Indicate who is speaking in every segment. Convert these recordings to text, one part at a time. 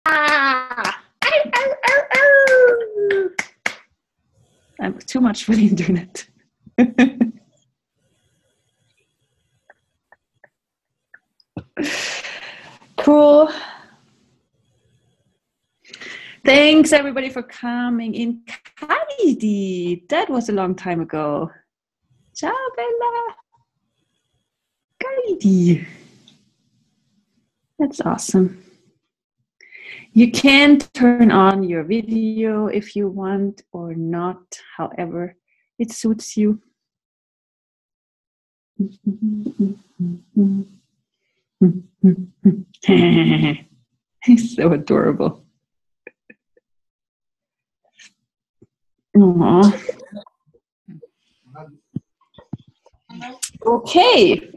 Speaker 1: Ah! I'm too much for the internet. Cool. Thanks everybody for coming in. Kaidi, that was a long time ago. Ciao, Bella. Kaidi. That's awesome. You can turn on your video if you want or not, however it suits you. He's so adorable. Aww. Okay,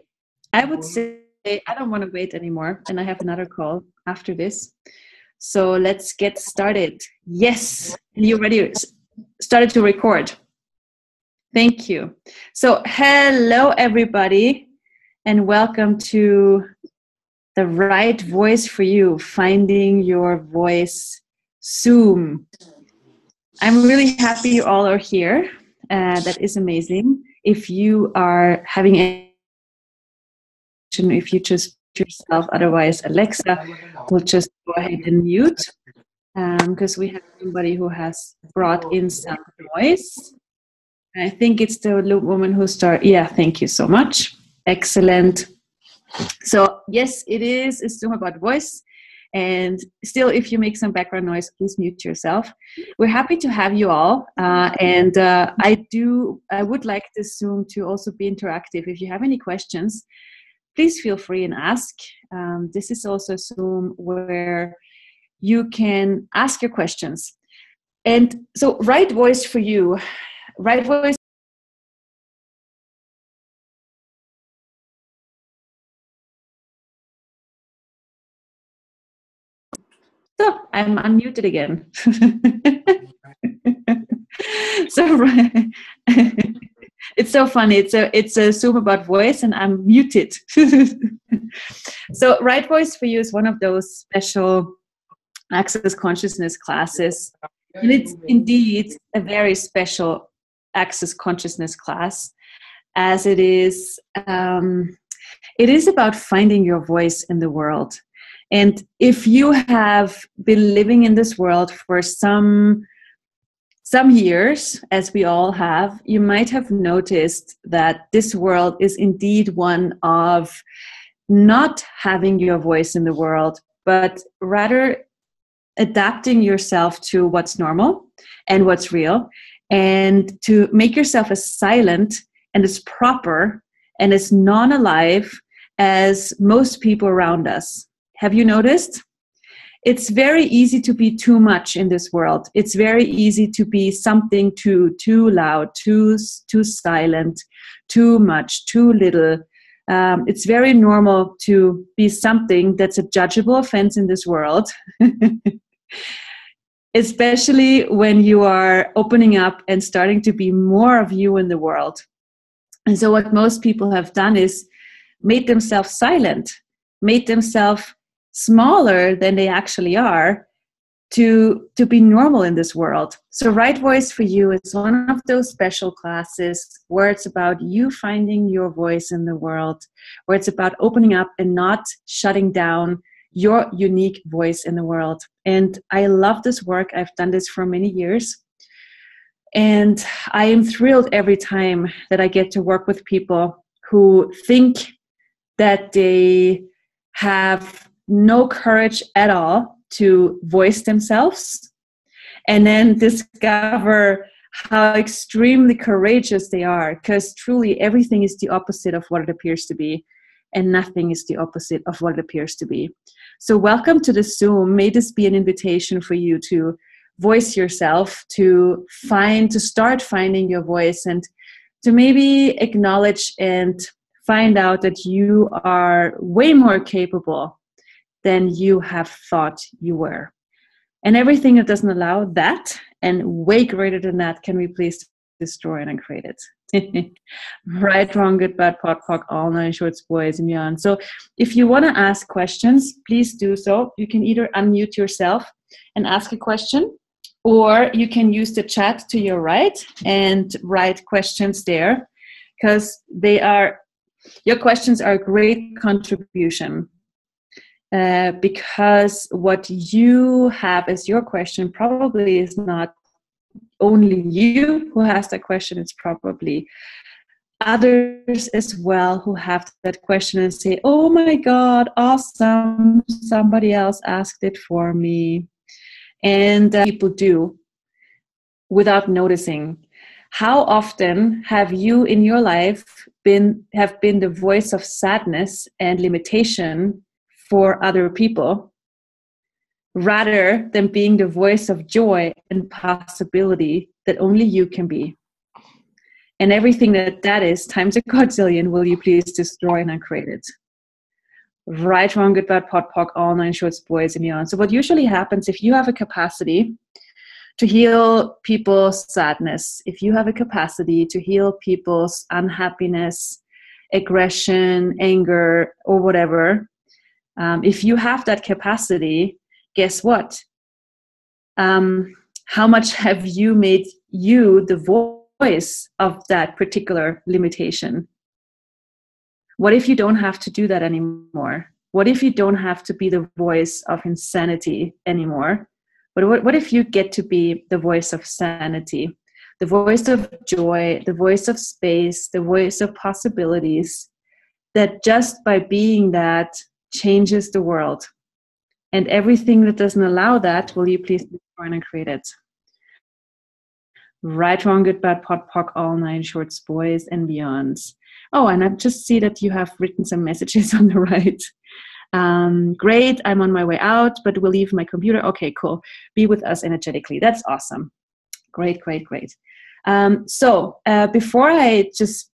Speaker 1: I would say I don't want to wait anymore, and I have another call after this. So let's get started. Yes, you ready? Started to record. Thank you. So hello, everybody, and welcome to The Right Voice for You, Finding Your Voice Zoom. I'm really happy you all are here. That is amazing. If you are having any, if you just yourself, otherwise Alexa will just go ahead and mute because we have somebody who has brought in some noise. I think it's the woman who started. Yeah, thank you so much. Excellent. So yes, it is a Zoom about voice. And still, if you make some background noise, please mute yourself. We're happy to have you all. I would like this Zoom to also be interactive. If you have any questions, please feel free and ask. This is also a Zoom where you can ask your questions. And so, right voice for you, right voice. So I'm unmuted again. So it's so funny. It's a Zoom about voice, and I'm muted. So right voice for you is one of those special access consciousness classes, and it's indeed a very special access consciousness class, as it is. It is about finding your voice in the world. And if you have been living in this world for some years, as we all have, you might have noticed that this world is indeed one of not having your voice in the world, but rather adapting yourself to what's normal and what's real, and to make yourself as silent and as proper and as non-alive as most people around us. Have you noticed? It's very easy to be too much in this world. It's very easy to be something too loud, too silent, too much, too little. It's very normal to be something that's a judgeable offense in this world, especially when you are opening up and starting to be more of you in the world. And so what most people have done is made themselves silent, made themselves smaller than they actually are to be normal in this world. So Right Voice for You is one of those special classes where it's about you finding your voice in the world, where it's about opening up and not shutting down your unique voice in the world. And I love this work. I've done this for many years. And I am thrilled every time that I get to work with people who think that they have no courage at all to voice themselves, and then discover how extremely courageous they are, because truly everything is the opposite of what it appears to be, and nothing is the opposite of what it appears to be. So welcome to the Zoom. May this be an invitation for you to voice yourself, to start finding your voice, and to maybe acknowledge and find out that you are way more capable than you have thought you were. And everything that doesn't allow that and way greater than that can replace, destroy, and uncreate it. Right, wrong, good, bad, pot, pock, all nine shorts, boys, and beyond. So if you want to ask questions, please do so. You can either unmute yourself and ask a question, or you can use the chat to your right and write questions there, because your questions are a great contribution. Because what you have as your question probably is not only you who has that question, it's probably others as well who have that question and say, oh my God, awesome, somebody else asked it for me. And people do without noticing. How often have you in your life been the voice of sadness and limitation for other people, rather than being the voice of joy and possibility that only you can be? And everything that is times a godzillion, will you please destroy and uncreate it? Right, wrong, good, bad, pot, pock, all nine shorts, boys, and beyond. So what usually happens, if you have a capacity to heal people's sadness, if you have a capacity to heal people's unhappiness, aggression, anger, or whatever, if you have that capacity, guess what? How much have you made you the voice of that particular limitation? What if you don't have to do that anymore? What if you don't have to be the voice of insanity anymore? But what if you get to be the voice of sanity, the voice of joy, the voice of space, the voice of possibilities, that just by being that changes the world? And everything that doesn't allow that, will you please destroy and create it? Right, wrong, good, bad, pot, pock, all nine shorts, boys, and beyonds. Oh, and I just see that you have written some messages on the right. Great, I'm on my way out, but will leave my computer. Okay, cool. Be with us energetically. That's awesome. Great, great, great. So before I just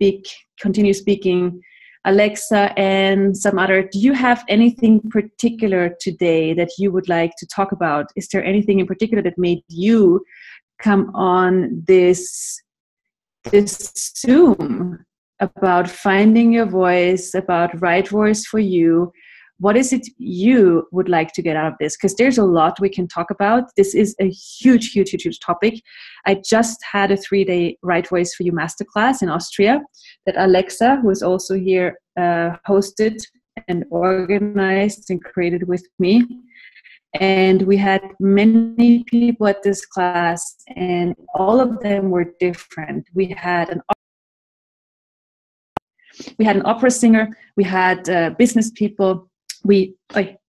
Speaker 1: continue speaking, Alexa and some other, do you have anything particular today that you would like to talk about? Is there anything in particular that made you come on this Zoom about finding your voice, about right voice for you? What is it you would like to get out of this? Because there's a lot we can talk about. This is a huge, huge, huge, huge topic. I just had a 3-day Right Voice for You masterclass in Austria that Alexa, who is also here, hosted and organized and created with me. And we had many people at this class, and all of them were different. We had an opera singer, we had business people. We even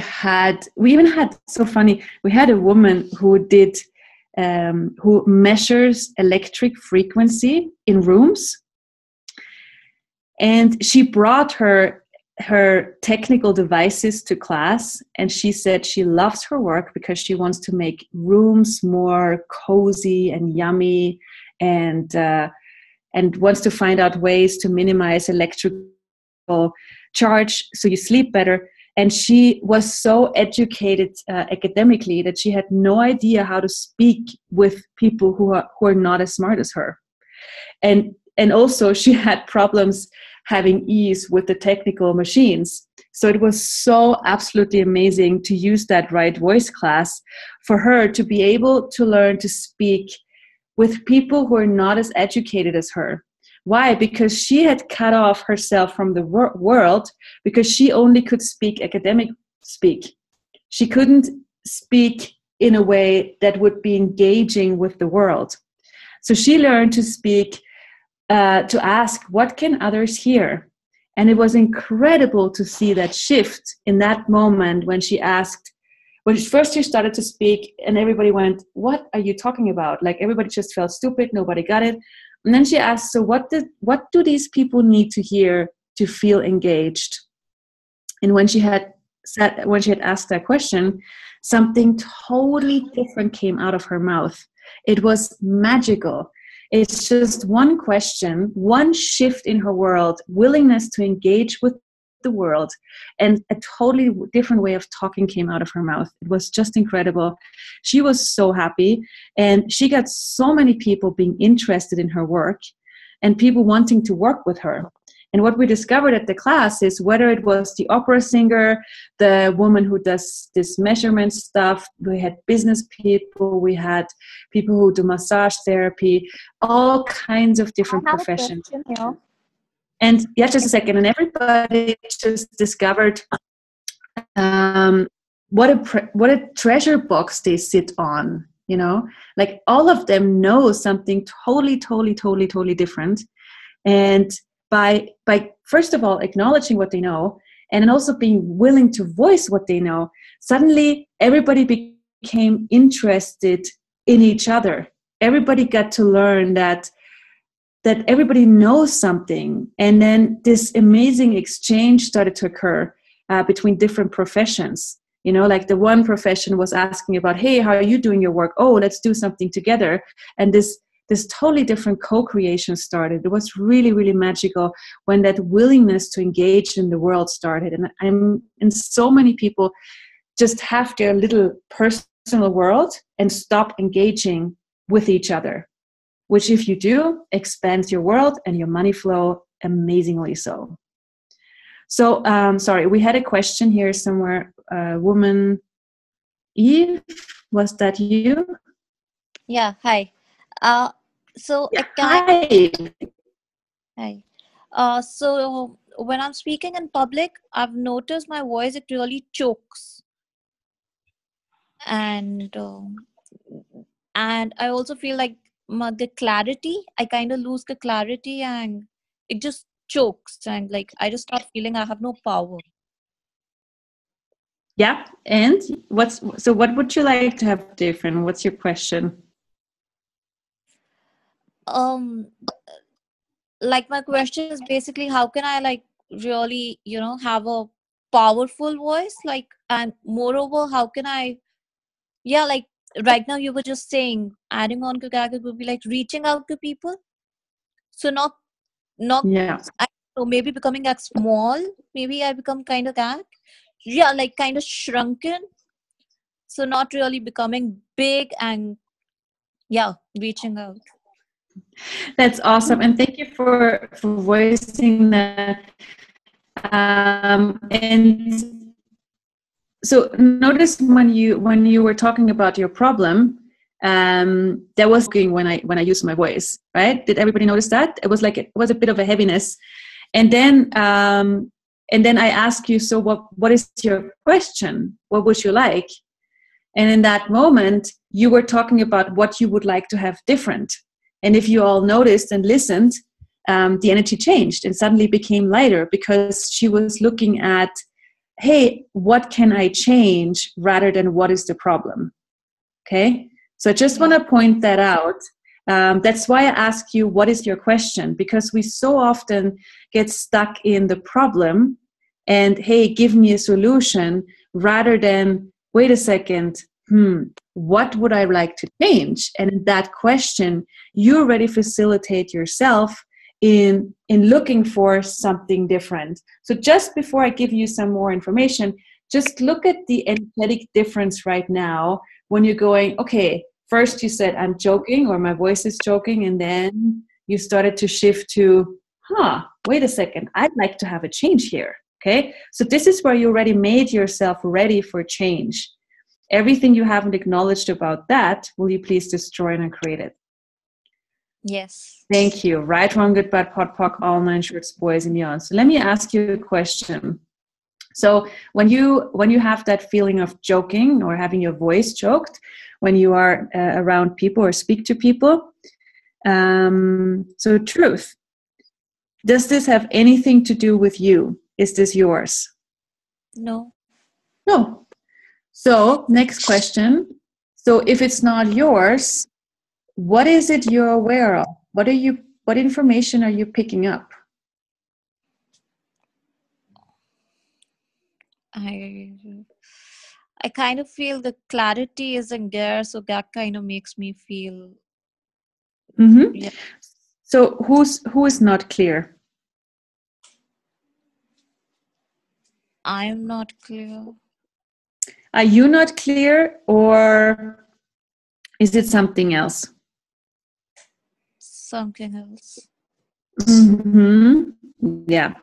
Speaker 1: had, so funny, we had a woman who who measures electric frequency in rooms, and she brought her technical devices to class, and she said she loves her work because she wants to make rooms more cozy and yummy, and wants to find out ways to minimize electrical charge so you sleep better. And she was so educated academically that she had no idea how to speak with people who are not as smart as her. And also she had problems having ease with the technical machines. So it was so absolutely amazing to use that Right Voice class for her to be able to learn to speak with people who are not as educated as her. Why? Because she had cut off herself from the world, because she only could speak academic speak. She couldn't speak in a way that would be engaging with the world. So she learned to speak, to ask, what can others hear? And it was incredible to see that shift in that moment when she asked, when first she started to speak and everybody went, what are you talking about? Like everybody just felt stupid, nobody got it. And then she asked, so what do these people need to hear to feel engaged? And when she had asked that question, something totally different came out of her mouth. It was magical. It's just one question, one shift in her world, willingness to engage with the world. And a totally different way of talking came out of her mouth. It was just incredible. She was so happy, and she got so many people being interested in her work and people wanting to work with her. And what we discovered at the class is whether it was the opera singer, the woman who does this measurement stuff, we had business people, we had people who do massage therapy, all kinds of different
Speaker 2: I have a
Speaker 1: professions.
Speaker 2: question here.
Speaker 1: And yeah, just a second. And everybody just discovered what a treasure box they sit on. You know, like all of them know something totally different. And by first of all acknowledging what they know, and then also being willing to voice what they know, suddenly everybody became interested in each other. Everybody got to learn that everybody knows something, and then this amazing exchange started to occur between different professions. You know, like the one profession was asking about, hey, how are you doing your work? Oh, let's do something together. And this totally different co-creation started. It was really magical when that willingness to engage in the world started. And so many people just have their little personal world and stop engaging with each other, which if you do, expands your world and your money flow amazingly so. So, sorry, we had a question here somewhere. Woman Eve, was that you?
Speaker 2: Yeah, hi. Uh, so
Speaker 1: Yeah.
Speaker 2: can I?
Speaker 1: Hi.
Speaker 2: Hi. So when I'm speaking in public, I've noticed my voice it really chokes, and I also feel like the clarity. I kind of lose the clarity, and it just chokes, and like I just start feeling I have no power.
Speaker 1: Yeah. And what would you like to have different? What's your question?
Speaker 2: Um, like my question is basically how can I like really have a powerful voice, like, and moreover how can I, yeah, like right now you were just saying adding on to that, it would be like reaching out to people, so not
Speaker 1: Yeah.
Speaker 2: I don't know, maybe becoming like small, maybe I become kind of that, yeah, like kind of shrunken, so not really becoming big, and yeah, reaching out.
Speaker 1: That's awesome. And thank you for voicing that. And so notice when you were talking about your problem, there was when I used my voice, right? Did everybody notice that? It was a bit of a heaviness. And then I ask you, so what is your question? What would you like? And in that moment, you were talking about what you would like to have different. And if you all noticed and listened, the energy changed and suddenly became lighter because she was looking at, hey, what can I change rather than what is the problem? Okay. So I just want
Speaker 2: Yeah.
Speaker 1: to point that out. That's why I ask you, what is your question? Because we so often get stuck in the problem and, hey, give me a solution rather than, wait a second, what would I like to change? And in that question, you already facilitate yourself in looking for something different. So just before I give you some more information, just look at the energetic difference right now when you're going, okay, first you said I'm joking or my voice is joking, and then you started to shift to, wait a second, I'd like to have a change here. Okay, so this is where you already made yourself ready for change. Everything you haven't acknowledged about that, will you please destroy and create it?
Speaker 2: Yes.
Speaker 1: Thank you. Right, wrong, good, bad, pot, pock, all nine shorts, boys and beyond. So let me ask you a question. So when you have that feeling of joking or having your voice choked, when you are around people or speak to people, so truth, does this have anything to do with you? Is this yours?
Speaker 2: No.
Speaker 1: No. So next question. So if it's not yours, what is it you're aware of? What information are you picking up?
Speaker 2: I I kind of feel the clarity isn't there, so that kind of makes me feel,
Speaker 1: Mm-hmm.
Speaker 2: yeah.
Speaker 1: So who is not clear?
Speaker 2: I'm not clear.
Speaker 1: Are you not clear, or is it something else?
Speaker 2: Something else.
Speaker 1: Yeah.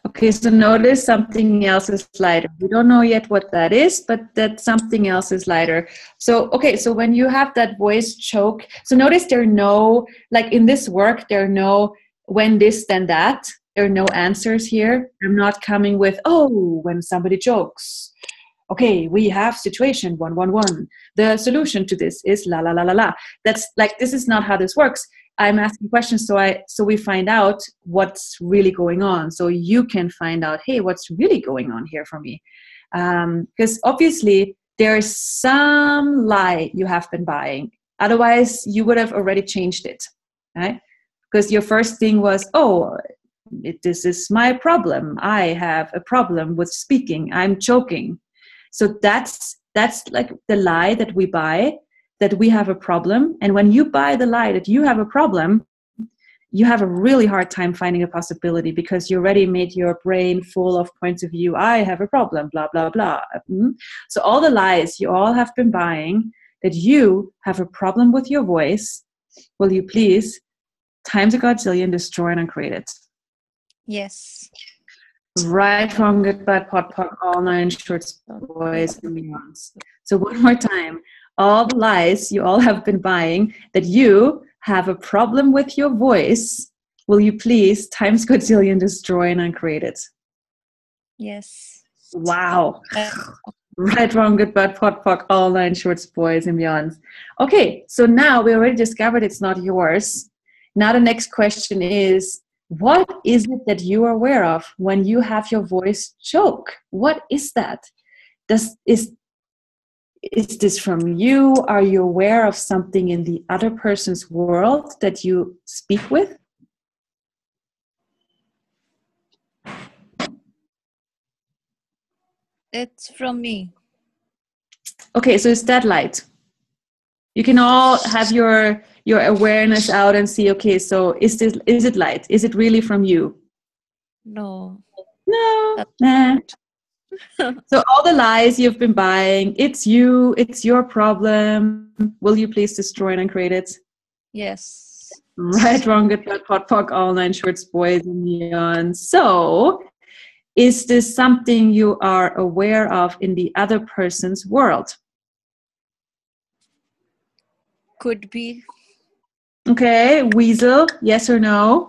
Speaker 1: Okay, so notice something else is lighter. We don't know yet what that is, but that something else is lighter. So, okay, so when you have that voice choke, so notice there are no, like in this work, there are no when this, then that. There are no answers here. I'm not coming with, oh, when somebody chokes. Okay, we have situation 111. The solution to this is la la la la la. That's like, this is not how this works. I'm asking questions so we find out what's really going on. So you can find out, hey, what's really going on here for me? Because obviously there's some lie you have been buying. Otherwise, you would have already changed it, right? Because your first thing was, oh, this is my problem. I have a problem with speaking. I'm choking. So that's like the lie that we buy, that we have a problem. And when you buy the lie that you have a problem, you have a really hard time finding a possibility, because you already made your brain full of points of view. I have a problem, blah, blah, blah. So all the lies you all have been buying, that you have a problem with your voice, will you please times a godzillion destroy and uncreate it?
Speaker 2: Yes.
Speaker 1: Right, wrong, good, bad, pot, pot, all nine shorts, boys, and beyonds. So one more time, all the lies you all have been buying, that you have a problem with your voice, will you please times godzillion destroy and uncreate it?
Speaker 2: Yes.
Speaker 1: Wow. Right, wrong, good, bad, pot, pot, all nine shorts, boys, and beyonds. Okay, so now we already discovered it's not yours. Now the next question is, what is it that you are aware of when you have your voice choke? What is that? Is this from you? Are you aware of something in the other person's world that you speak with?
Speaker 2: It's from me.
Speaker 1: Okay, so it's that light. You can all have your awareness out and see, okay, so is it light? Is it really from you?
Speaker 2: No.
Speaker 1: No. Nah. So all the lies you've been buying, it's you, it's your problem. Will you please destroy and uncreate it?
Speaker 2: Yes.
Speaker 1: Right, wrong, good, bad, pot, pock, all nine shorts, boys, and beyond. So is this something you are aware of in the other person's world?
Speaker 2: Could be.
Speaker 1: Okay, weasel, yes or no?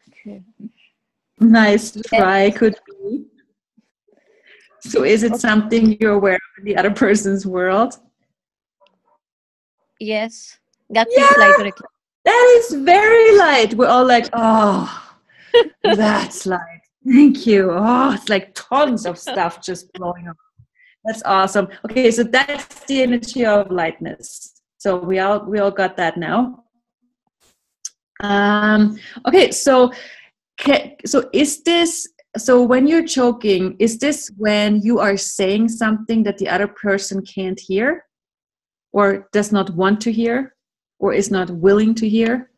Speaker 2: Okay.
Speaker 1: Nice try, could be. So is it something you're aware of in the other person's world?
Speaker 2: Yes. That feels lighter.
Speaker 1: That is very light. We're all like, oh, that's light. Thank you. Oh, it's like tons of stuff just blowing up. That's awesome. Okay, so that's the energy of lightness. So we all got that now. Okay, so is this, so when you're choking, is this when you are saying something that the other person can't hear, or does not want to hear, or is not willing to hear?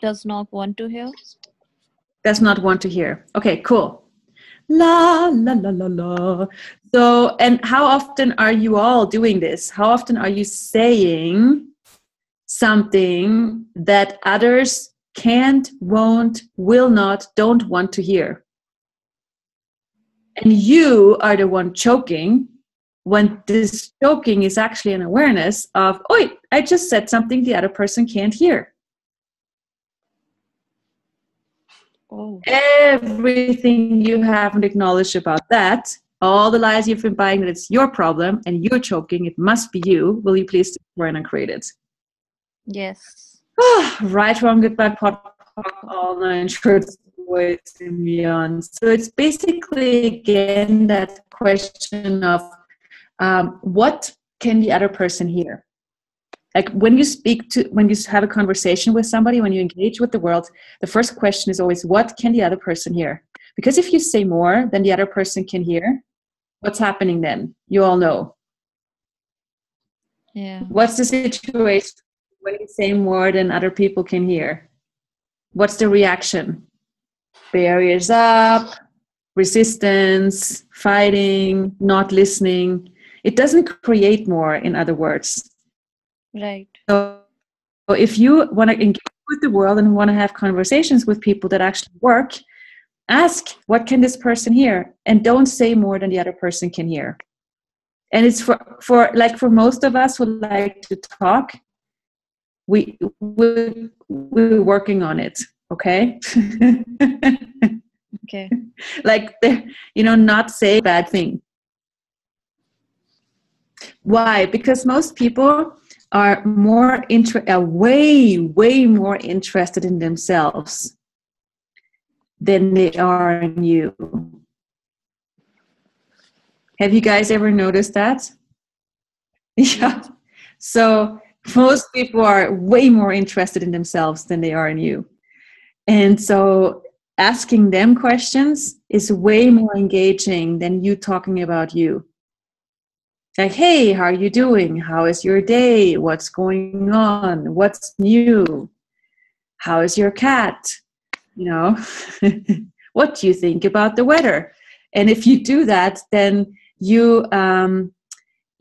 Speaker 2: Does not want to hear.
Speaker 1: Does not want to hear. Okay, cool. La la la la la. So, and how often are you all doing this? How often are you saying something that others can't, won't, will not, don't want to hear? And you are the one choking, when this choking is actually an awareness of, oh, I just said something the other person can't hear.
Speaker 2: Oh.
Speaker 1: Everything you haven't acknowledged about that, all the lies you've been buying that it's your problem and you're choking, it must be you, will you please destroy and uncreate it?
Speaker 2: Yes.
Speaker 1: Right, wrong, good, bad, pot, all nine shorts, boys, and beyond. So it's basically, again, that question of what can the other person hear? Like when you have a conversation with somebody, when you engage with the world, the first question is always, what can the other person hear? Because if you say more than the other person can hear, what's happening then? You all know.
Speaker 2: Yeah.
Speaker 1: What's the situation when you say more than other people can hear? What's the reaction? barriers up, resistance, fighting, not listening. It doesn't create more, in other words.
Speaker 2: Right.
Speaker 1: So if you want to engage with the world and want to have conversations with people that actually work, ask, what can this person hear? And don't say more than the other person can hear. And it's for most of us who like to talk, we're working on it, okay?
Speaker 2: Okay.
Speaker 1: Like, not say a bad thing. Why? Because most people are way more interested in themselves than they are in you. Have you guys ever noticed that? Yeah. So most people are way more interested in themselves than they are in you. And so asking them questions is way more engaging than you talking about you. Like, hey, how are you doing? How is your day? What's going on? What's new? How is your cat? What do you think about the weather? And if you do that, then you're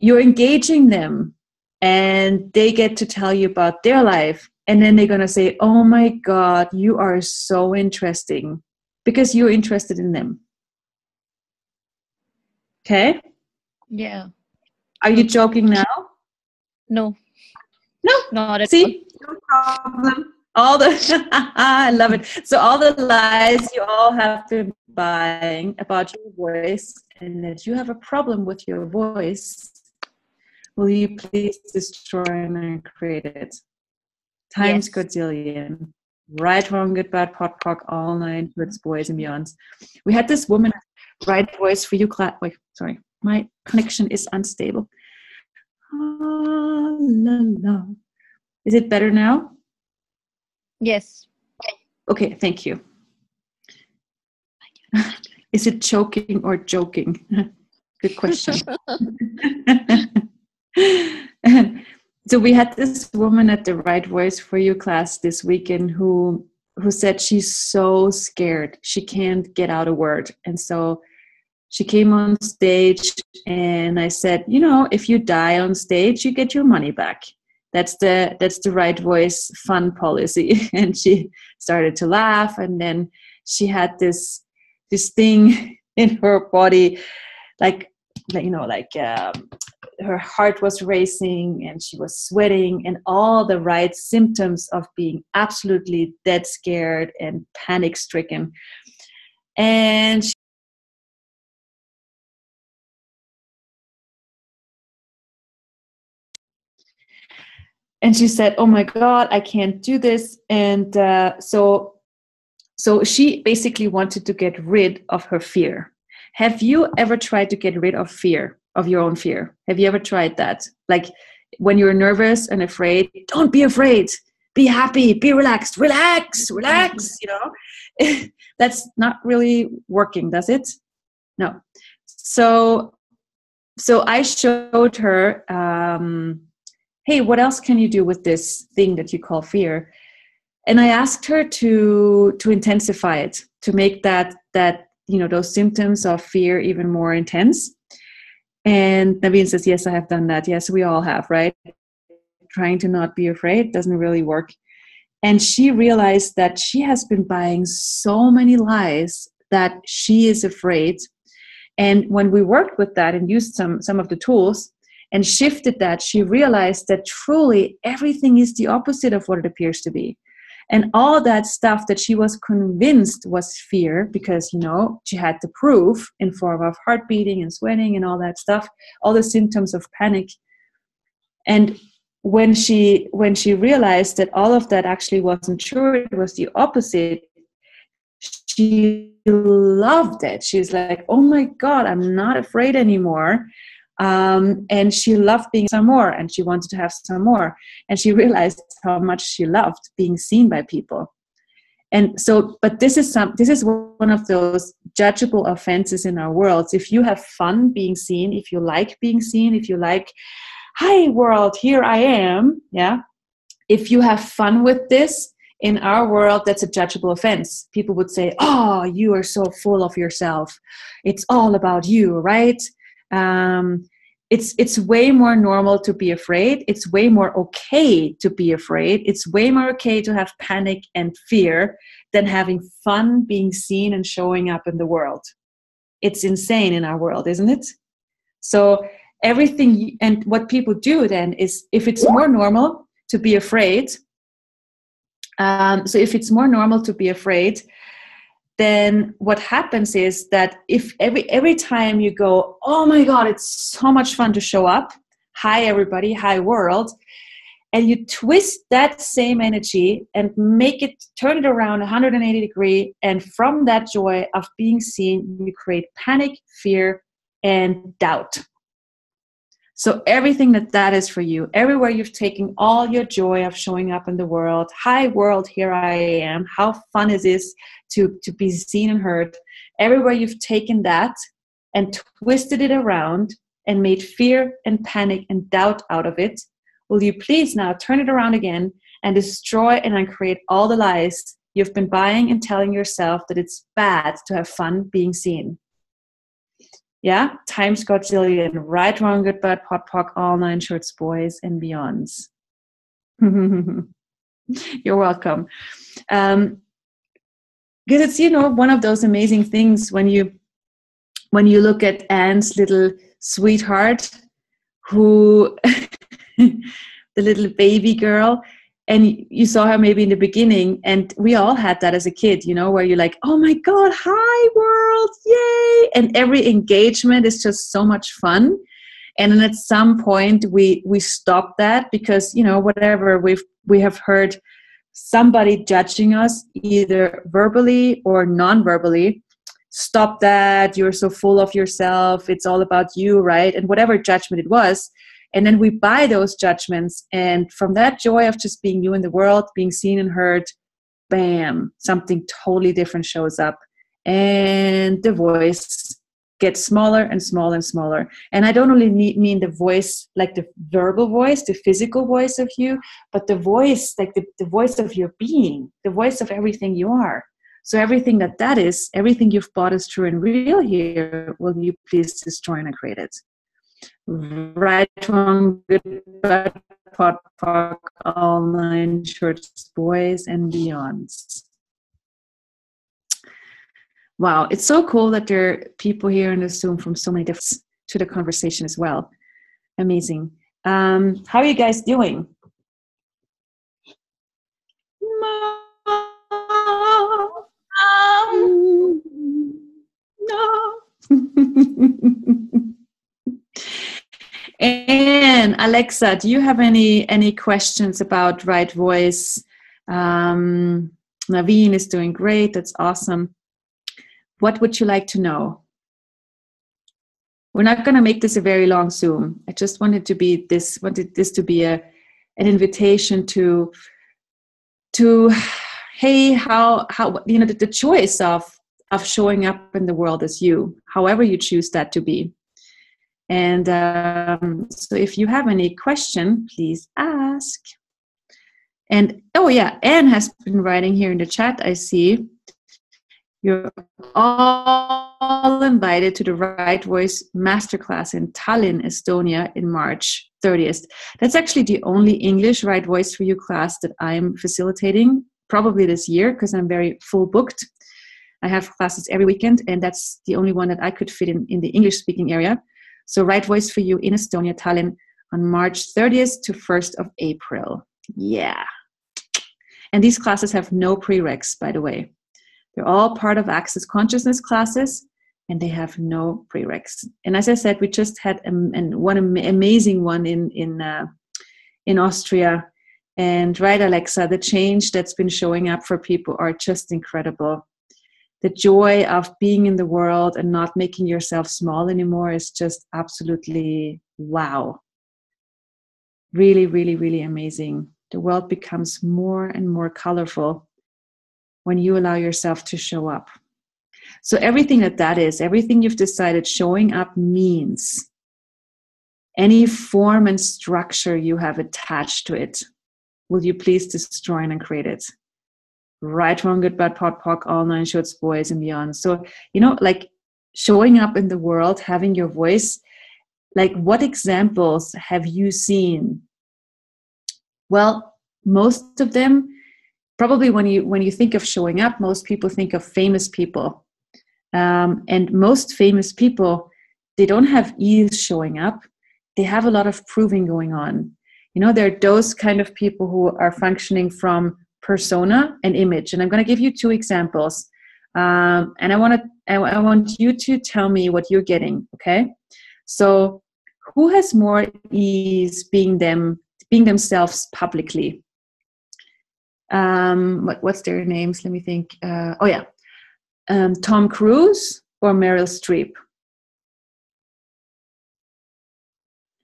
Speaker 1: engaging them, and they get to tell you about their life. And then they're going to say, oh my God, you are so interesting, because you're interested in them. Okay?
Speaker 2: Yeah.
Speaker 1: Are you joking now?
Speaker 2: No.
Speaker 1: No.
Speaker 2: Not at all.
Speaker 1: See? No problem. I love it. So all the lies you all have been buying about your voice, and that you have a problem with your voice, will you please destroy and create it? Times
Speaker 2: Yes.
Speaker 1: gazillion. Right, wrong, good, bad, pot, pock, all nine, goods, boys, and beyonds. We had this woman, right voice for you class. Wait, sorry. My connection is unstable. Ah, la, la. Is it better now?
Speaker 2: Yes.
Speaker 1: Okay, thank you. Is it choking or joking? Good question. So we had this woman at the Right Voice for You class this weekend who said she's so scared she can't get out a word. And so she came on stage, and I said, if you die on stage, you get your money back. That's the Right Voice fun policy. And she started to laugh, and then she had this thing in her body, like her heart was racing, and she was sweating, and all the right symptoms of being absolutely dead scared and panic stricken. And she said, oh my God, I can't do this. And so she basically wanted to get rid of her fear. Have you ever tried to get rid of fear, of your own fear? Have you ever tried that? Like, when you're nervous and afraid, don't be afraid. Be happy, be relaxed, relax. That's not really working, does it? No. So I showed her, hey, what else can you do with this thing that you call fear? And I asked her to intensify it, to make that those symptoms of fear even more intense. And Naveen says, yes, I have done that. Yes, we all have, right? Trying to not be afraid doesn't really work. And she realized that she has been buying so many lies that she is afraid. And when we worked with that and used some of the tools and shifted that, she realized that truly everything is the opposite of what it appears to be. And all that stuff that she was convinced was fear, because, she had the proof in form of heart beating and sweating and all that stuff, all the symptoms of panic. And when she realized that all of that actually wasn't true, it was the opposite, she loved it. She's like, oh my God, I'm not afraid anymore. And she loved being some more, and she wanted to have some more. And she realized how much she loved being seen by people. And so, but this is one of those judgeable offenses in our worlds. If you have fun being seen, if you like being seen, if you like, hi world, here I am. Yeah. If you have fun with this, in our world, that's a judgeable offense. People would say, oh, you are so full of yourself. It's all about you, right? It's way more normal to be afraid. It's way more okay to be afraid. It's way more okay to have panic and fear than having fun, being seen, and showing up in the world. It's insane in our world, isn't it? So everything, and what people do then is, if it's more normal to be afraid, then what happens is that if every time you go, oh my God, it's so much fun to show up, hi everybody, hi world, and you twist that same energy and turn it around 180 degrees, and from that joy of being seen, you create panic, fear, and doubt. So everything that is for you, everywhere you've taken all your joy of showing up in the world, hi world, here I am, how fun is this to be seen and heard, everywhere you've taken that and twisted it around and made fear and panic and doubt out of it, will you please now turn it around again and destroy and uncreate all the lies you've been buying and telling yourself that it's bad to have fun being seen. Yeah, times godzillion, right, wrong, good, bad, pot, pock, all 9 shorts, boys, and beyonds. You're welcome. Because it's, one of those amazing things when you look at Anne's little sweetheart, who, the little baby girl, and you saw her maybe in the beginning, and we all had that as a kid, where you're like, oh my God, hi world, yay! And every engagement is just so much fun. And then at some point we stop that because, whatever, we have heard somebody judging us either verbally or non-verbally. Stop that, you're so full of yourself, it's all about you, right? And whatever judgment it was. And then we buy those judgments. And from that joy of just being you in the world, being seen and heard, bam, something totally different shows up. And the voice gets smaller and smaller and smaller. And I don't only mean the voice, like the verbal voice, the physical voice of you, but the voice, like the voice of your being, the voice of everything you are. So everything that is, everything you've bought as true and real here, will you please destroy and create it? Right, wrong, good, bad, pot, pock, all 9 shorts, boys, and beyonds. Wow, it's so cool that there are people here in the Zoom from so many different to the conversation as well. Amazing. How are you guys doing? No. And Alexa, do you have any questions about right voice? Naveen is doing great. That's awesome. What would you like to know? We're not going to make this a very long Zoom. I just wanted this to be an invitation to hey, how the choice of showing up in the world as you, however you choose that to be. And so if you have any question, please ask. And oh yeah, Anne has been writing here in the chat, I see. You're all invited to the Right Voice Masterclass in Tallinn, Estonia in March 30th. That's actually the only English Right Voice for You class that I'm facilitating, probably this year, because I'm very full booked. I have classes every weekend, and that's the only one that I could fit in the English-speaking area. So Right Voice for You in Estonia, Tallinn, on March 30th to 1st of April. Yeah. And these classes have no prereqs, by the way. They're all part of Access Consciousness classes, and they have no prereqs. And as I said, we just had one amazing one in Austria. And right, Alexa, the change that's been showing up for people are just incredible. The joy of being in the world and not making yourself small anymore is just absolutely wow. Really, really, really amazing. The world becomes more and more colorful when you allow yourself to show up. So everything that is, everything you've decided showing up means, any form and structure you have attached to it, will you please destroy and uncreate it? Right, wrong, good, bad, pot, pock, all nine shorts, boys and beyond. So, you know, like showing up in the world, having your voice, like what examples have you seen? Well, most of them, probably when you think of showing up, most people think of famous people. And most famous people, they don't have ease showing up. They have a lot of proving going on. You know, they're those kind of people who are functioning from persona and image. And I'm going to give you two examples. And I want you to tell me what you're getting. Okay. So who has more ease being themselves publicly? What's their names? Let me think. Tom Cruise or Meryl Streep?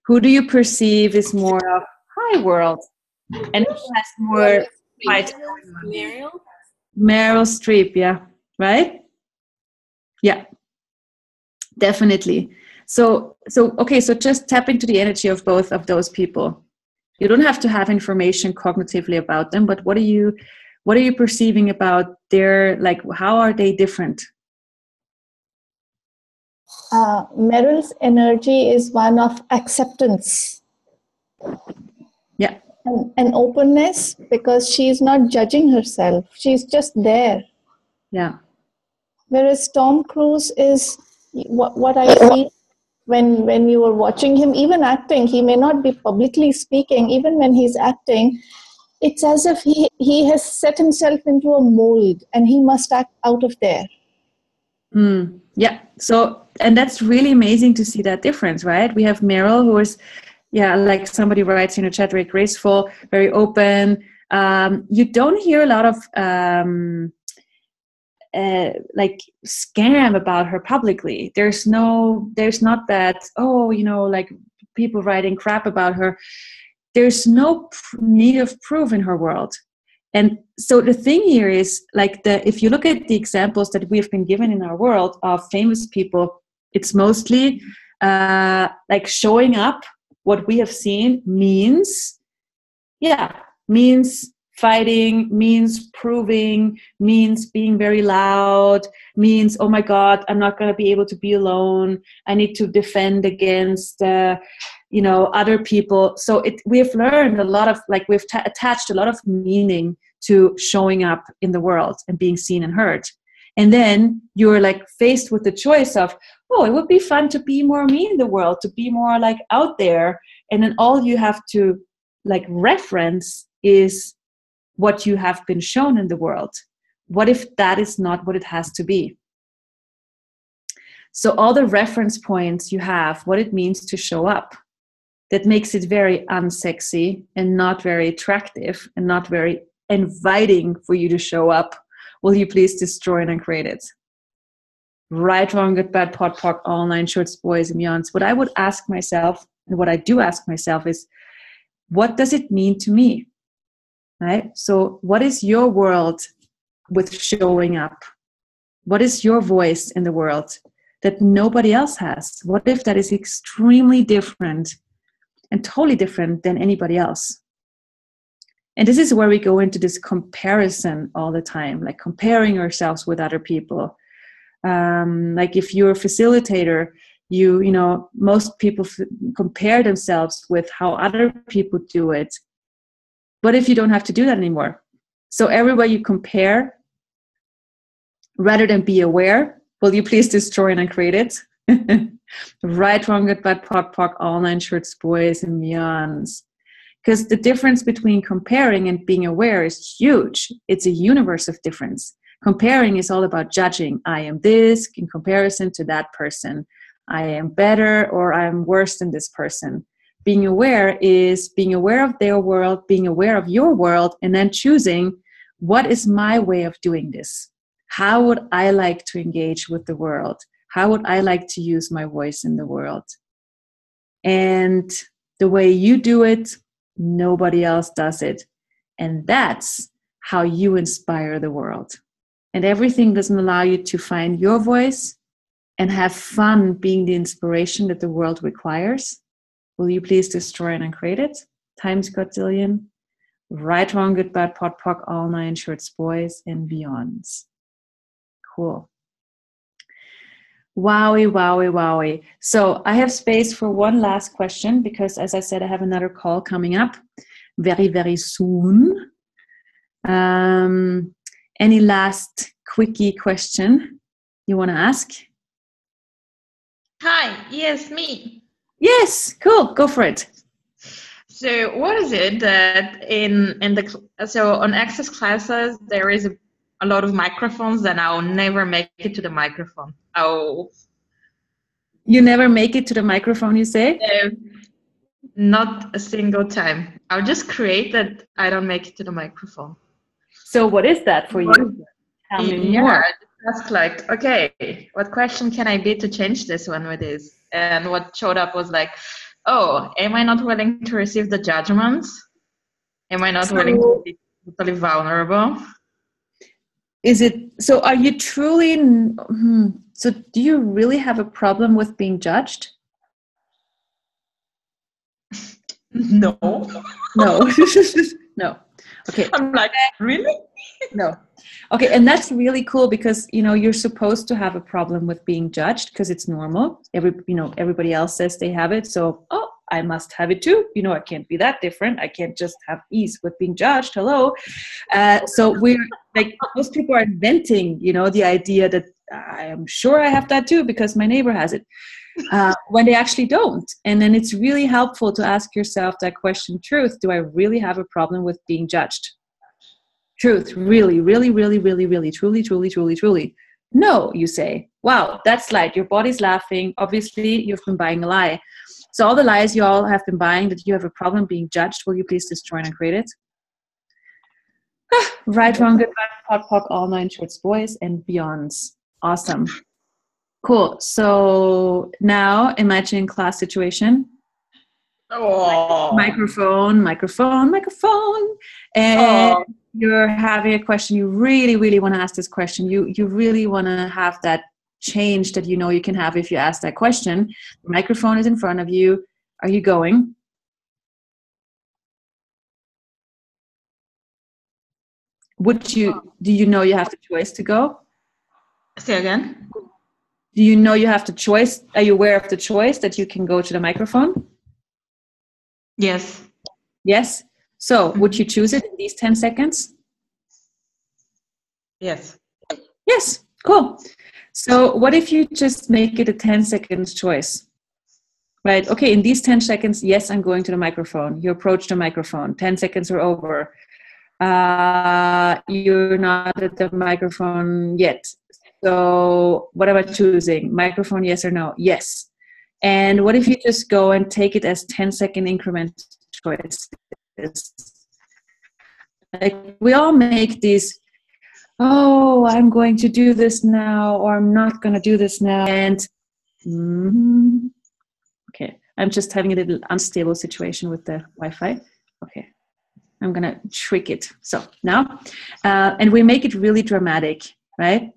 Speaker 1: Who do you perceive is more of high world and who has more fight? Meryl Streep, yeah, right? Yeah, definitely. So okay, so just tap into the energy of both of those people. You don't have to have information cognitively about them, but what are you perceiving about their, like, how are they different?
Speaker 3: Meryl's energy is one of acceptance.
Speaker 1: Yeah.
Speaker 3: And openness, because she's not judging herself. She's just there.
Speaker 1: Yeah.
Speaker 3: Whereas Tom Cruise is what I feel when you were watching him, even acting, he may not be publicly speaking, even when he's acting, it's as if he has set himself into a mold and he must act out of there.
Speaker 1: Yeah. So, and that's really amazing to see that difference, right? We have Meryl, who is, like somebody writes in the chat, very graceful, very open. You don't hear a lot of like scam about her publicly. There's not that, like people writing crap about her. There's no need of proof in her world. And so the thing here is, like, if you look at the examples that we've been given in our world of famous people, it's mostly like showing up. What we have seen means fighting, means proving, means being very loud, means, oh my God, I'm not going to be able to be alone. I need to defend against, other people. So we have learned a lot of, like, we've attached a lot of meaning to showing up in the world and being seen and heard. And then you're like faced with the choice of, oh, it would be fun to be more me in the world, to be more like out there. And then all you have to like reference is what you have been shown in the world. What if that is not what it has to be? So all the reference points you have, what it means to show up, that makes it very unsexy and not very attractive and not very inviting for you to show up. Will you please destroy and uncreate it? Right, wrong, good, bad, pot, pock, all nine shorts, boys and beyonds. What I would ask myself, and what I do ask myself, is, what does it mean to me? Right? So what is your world with showing up? What is your voice in the world that nobody else has? What if that is extremely different and totally different than anybody else? And this is where we go into this comparison all the time, like comparing ourselves with other people. Like if you're a facilitator, most people compare themselves with how other people do it. What if you don't have to do that anymore? So everywhere you compare, rather than be aware, will you please destroy and uncreate it? Right, wrong, good, bad, pot, all nine shorts, boys and beyonds. Because the difference between comparing and being aware is huge. It's a universe of difference. Comparing is all about judging. I am this in comparison to that person. I am better or I'm worse than this person. Being aware is being aware of their world, being aware of your world, and then choosing, what is my way of doing this? How would I like to engage with the world? How would I like to use my voice in the world? And the way you do it, nobody else does it. And that's how you inspire the world. And everything doesn't allow you to find your voice and have fun being the inspiration that the world requires. Will you please destroy and uncreate it? Times godzillion. Right, wrong, good, bad, pot, pock, all nine shorts, boys, and beyonds. Cool. Wowie, wowie, wowie. So I have space for one last question because, as I said, I have another call coming up very, very soon. Any last quickie question you want to ask?
Speaker 4: Hi, yes, me.
Speaker 1: Yes, cool. Go for it.
Speaker 4: So, what is it that on access classes there is a lot of microphones that I'll never make it to the microphone?
Speaker 1: You never make it to the microphone, you say?
Speaker 4: Not a single time. I'll just create that I don't make it to the microphone.
Speaker 1: So, what is that for you? Tell me more.
Speaker 4: I just asked like, okay, what question can I be to change this one with this? And what showed up was like, oh, am I not willing to receive the judgments? Am I not willing to be totally vulnerable?
Speaker 1: Is it, so are you truly, so do you really have a problem with being judged?
Speaker 4: No.
Speaker 1: No. No. Okay.
Speaker 4: I'm like, really?
Speaker 1: No. Okay, and that's really cool because you're supposed to have a problem with being judged because it's normal. Everybody else says they have it, so I must have it too. I can't be that different. I can't just have ease with being judged. Hello. So we're like, most people are inventing, the idea that I am sure I have that too because my neighbor has it. When they actually don't. And then it's really helpful to ask yourself that question, truth, do I really have a problem with being judged? Truth, really, really, really, really, really, truly, truly, truly, truly. No, you say. Wow, that's light. Your body's laughing. Obviously, you've been buying a lie. So all the lies you all have been buying that you have a problem being judged, will you please destroy and create it? Right, wrong, good, bad, pot, pock, all nine shorts, boys, and beyonds. Awesome. Cool. So now imagine class situation. Microphone. And you're having a question. You really, really want to ask this question. You really want to have that change that you can have if you ask that question. The microphone is in front of you. Are you going? Do you know you have the choice to go?
Speaker 4: Say again?
Speaker 1: Do you know you have the choice? Are you aware of the choice that you can go to the microphone?
Speaker 4: Yes.
Speaker 1: Yes? So would you choose it in these 10 seconds?
Speaker 4: Yes.
Speaker 1: Yes. Cool. So what if you just make it a 10 seconds choice? Right? Okay, in these 10 seconds, yes, I'm going to the microphone. You approach the microphone. 10 seconds are over. You're not at the microphone yet. So what am I choosing? Microphone, yes or no? Yes. And what if you just go and take it as 10-second increment choices? Like we all make these, I'm going to do this now, or I'm not going to do this now. And okay, I'm just having a little unstable situation with the Wi-Fi. Okay, I'm going to trick it. So now, and we make it really dramatic, right?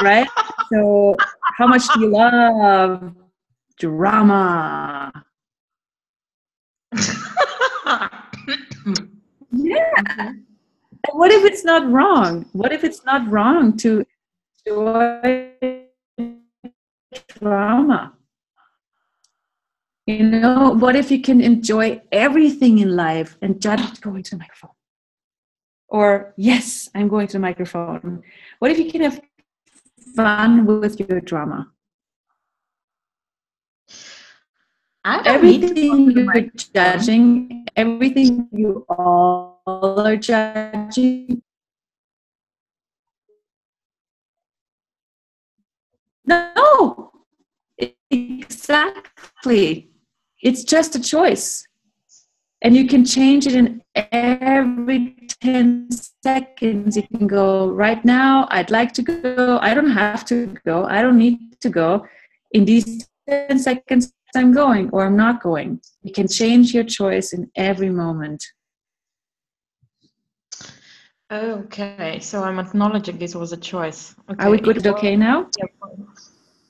Speaker 1: Right? So how much do you love drama? Yeah. And what if it's not wrong? What if it's not wrong to enjoy drama? What if you can enjoy everything in life and just going to the microphone? Or, yes, I'm going to the microphone. What if you can have fun with your drama? Everything you're judging, everything you all are judging. No, exactly. It's just a choice. And you can change it in every 10 seconds. You can go, right now, I'd like to go. I don't have to go. I don't need to go. In these 10 seconds, I'm going or I'm not going. You can change your choice in every moment.
Speaker 4: Okay, so I'm acknowledging this was a choice. Okay.
Speaker 1: Are we good? Okay now?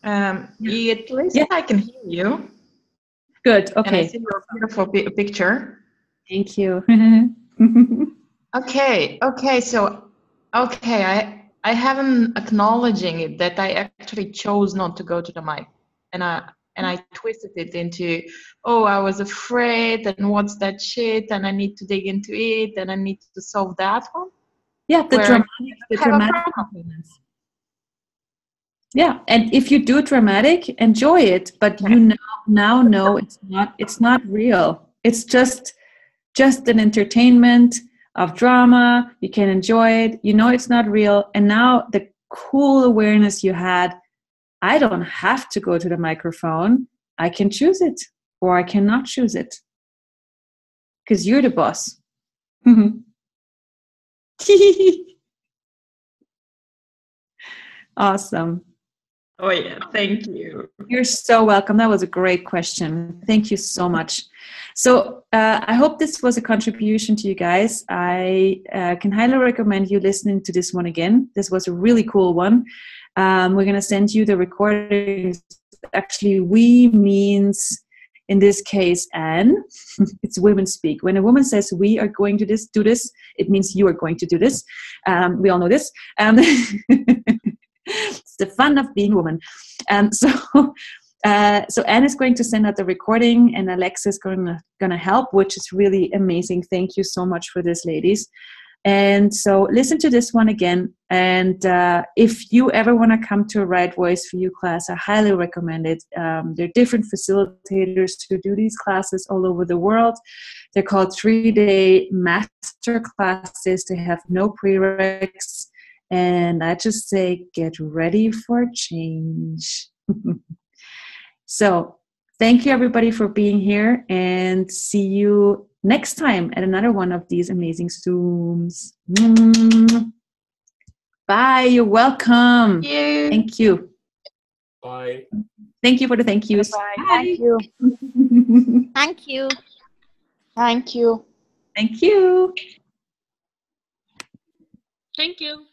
Speaker 4: At least I can hear you.
Speaker 1: Good. Okay.
Speaker 4: And I see your beautiful picture.
Speaker 1: Thank you.
Speaker 4: Okay. So, I have an acknowledging it that I actually chose not to go to the mic, and I twisted it into, oh, I was afraid, and what's that shit, and I need to dig into it, and I need to solve that one.
Speaker 1: Yeah, the
Speaker 4: Where
Speaker 1: dramatic components. Yeah, and if you do dramatic, enjoy it, but you now know it's not real. It's just an entertainment of drama. You can enjoy it. You know it's not real. And now the cool awareness you had, I don't have to go to the microphone. I can choose it or I cannot choose it. Because you're the boss. Awesome.
Speaker 4: Oh yeah, thank you.
Speaker 1: You're so welcome. That was a great question. Thank you so much. So I hope this was a contribution to you guys. I can highly recommend you listening to this one again. This was a really cool one. We're going to send you the recordings. Actually, we means, in this case, Anne. It's women speak. When a woman says we are going to do this, it means you are going to do this. We all know this. It's the fun of being a woman. So Anne is going to send out the recording, and Alexa is going to help, which is really amazing. Thank you so much for this, ladies. And so listen to this one again. And if you ever want to come to a Right Voice for You class, I highly recommend it. There are different facilitators who do these classes all over the world. They're called 3-day master classes. They have no prereqs. And I just say, get ready for change. So thank you, everybody, for being here, and see you next time at another one of these amazing Zooms. Bye. You're welcome. Thank you.
Speaker 5: Bye.
Speaker 1: Thank you for the thank yous.
Speaker 3: Bye.
Speaker 1: Bye.
Speaker 3: Thank you.
Speaker 2: Thank you.
Speaker 3: Thank you.
Speaker 1: Thank you.
Speaker 5: Thank you.